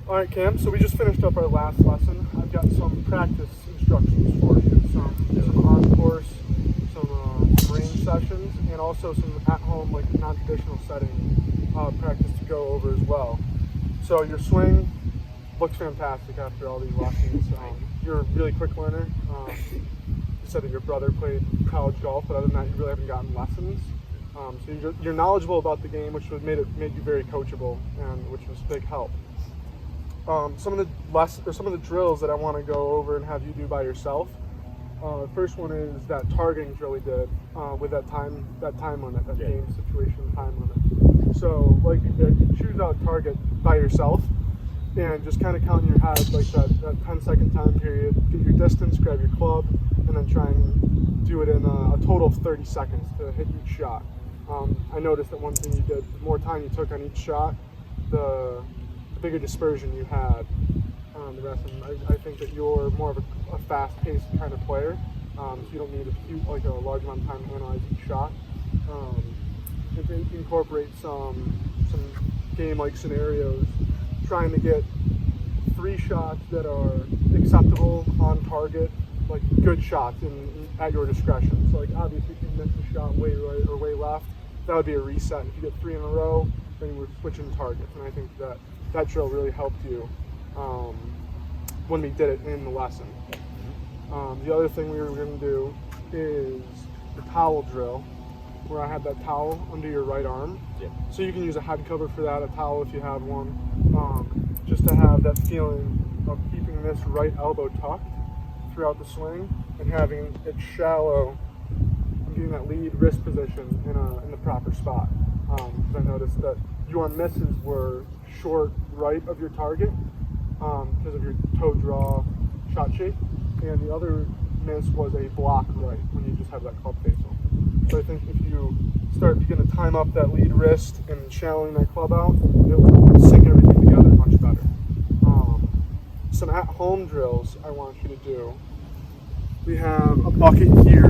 All right, Cam, so we just finished up our last lesson. I've got some practice instructions for you, some on-course, some range sessions, and also some at-home, like non-traditional setting practice to go over as well. So your swing looks fantastic after all these lessons. You're a really quick learner. You said that your brother played college golf, but other than that, you really haven't gotten lessons. So you're knowledgeable about the game, which made you very coachable, and which was a big help. Some of the drills that I want to go over and have you do by yourself. The first one is that targeting drill we did with that time limit, that game situation time limit. So like you did, you choose out a target by yourself and just kind of count in your head like that 10-second time period, get your distance, grab your club, and then try and do it in a total of 30 seconds to hit each shot. I noticed that one thing you did, the more time you took on each shot, the bigger dispersion you had on the rest. And I think that you're more of a fast-paced kind of player, so you don't need a large amount of time to analyze each shot. If you incorporate some game-like scenarios, trying to get 3 shots that are acceptable on target, like good shots at your discretion. So like obviously if you miss a shot way right or way left, that would be a reset. And if you get 3 in a row, then we're switching targets. And I think that drill really helped you when we did it in the lesson. The other thing we were going to do is the towel drill, where I had that towel under your right arm. Yeah. So you can use a head cover for that, a towel if you have one, just to have that feeling of keeping this right elbow tucked throughout the swing and having it shallow and getting that lead wrist position in the proper spot. Because I noticed that your misses were short right of your target because of your toe draw shot shape, and the other miss was a block right when you just have that club face open. So I think if you begin to time up that lead wrist and shallowing that club out, it will sync everything together much better. Some at-home drills I want you to do. We have a bucket here,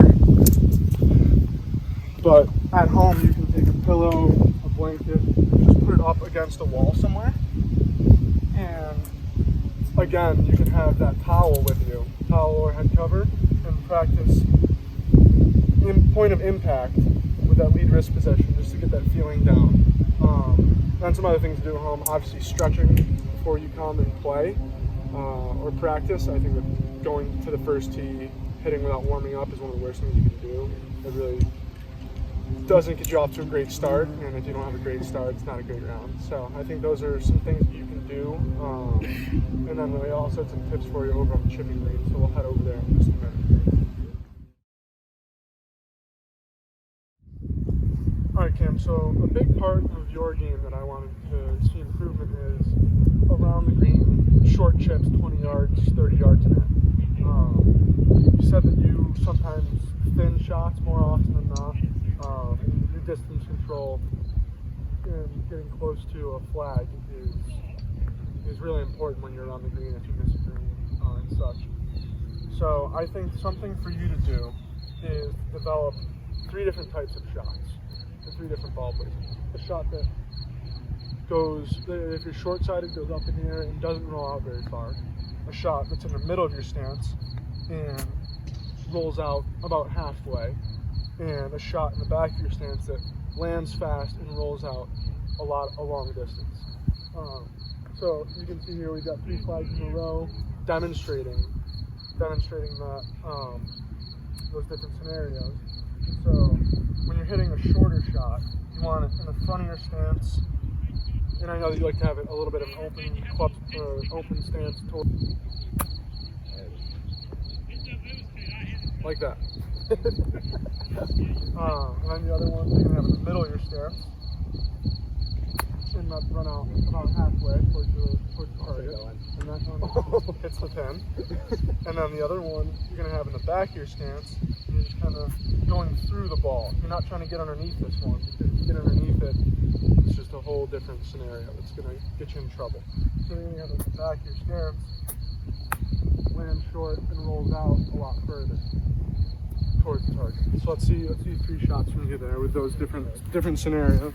but at home you can take a pillow, a blanket, just put it up against a wall somewhere, and again you can have that towel with you, towel or head cover, and practice in point of impact with that lead wrist position just to get that feeling down. And some other things to do at home, obviously stretching before you come and play or practice. I think that going to the first tee, hitting without warming up is one of the worst things you can do. It really doesn't get you off to a great start, and if you don't have a great start, it's not a great round. So I think those are some things that you can do. And then we also had some tips for you over on the chipping range, so we'll head over there in just a minute. Alright Cam, so a big part of your game that I wanted to see improvement is around the green, short chips, 20 yards, 30 yards in it. You said that you sometimes thin shots more often than not. Your distance control and getting close to a flag is really important when you're on the green if you miss a green and such. So I think something for you to do is develop 3 different types of shots for 3 different ball places. A shot that goes, if you're short-sided, goes up in the air and doesn't roll out very far. A shot that's in the middle of your stance and rolls out about halfway. And a shot in the back of your stance that lands fast and rolls out a long distance. So you can see here we've got 3 flags in a row demonstrating that those different scenarios. And so when you're hitting a shorter shot, you want it in the front of your stance. And I know that you like to have it a little bit of an open club or open stance like that. And then the other one you can have in the middle of your stance and let run out about halfway towards the target. And that one hits the pin. And then the other one you're going to have in the back of your stance, and you're just kind of going through the ball. You're not trying to get underneath this one, because if you get underneath it, it's just a whole different scenario. It's going to get you in trouble. So then you have in the back of your stance, lands short and rolls out a lot further towards the target. So let's see 3 shots from you there with those different scenarios.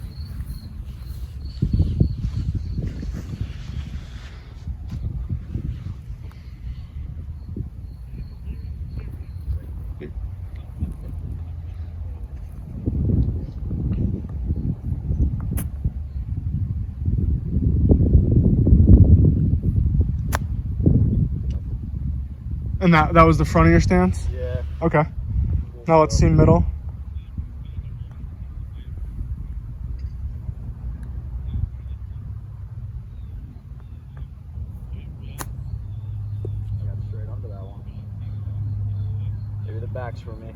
And that was the front of your stance? Yeah. Okay. Now let's see middle. I got straight under that one. Maybe the back's for me.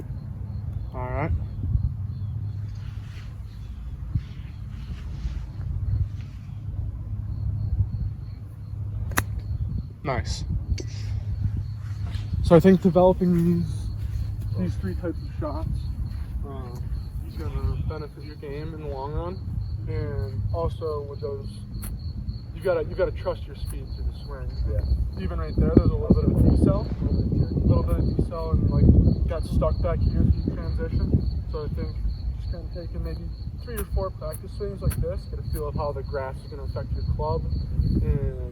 All right. Nice. So I think developing these three types of shots is going to benefit your game in the long run, and also with those, you gotta trust your speed through the swing. Yeah. Even right there, there's a little bit of decel, and like got stuck back here through transition. So I think just kind of taking maybe 3 or 4 practice swings like this, get a feel of how the grass is going to affect your club and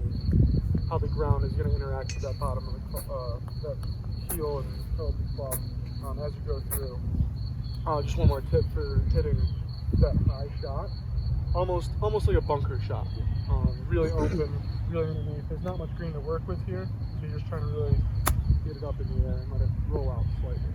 how the ground is going to interact with that bottom of the that heel and toe of the club as you go through. Just one more tip for hitting that high shot, almost like a bunker shot. Really open, really underneath. There's not much green to work with here, so you're just trying to really get it up in the air and let it roll out slightly.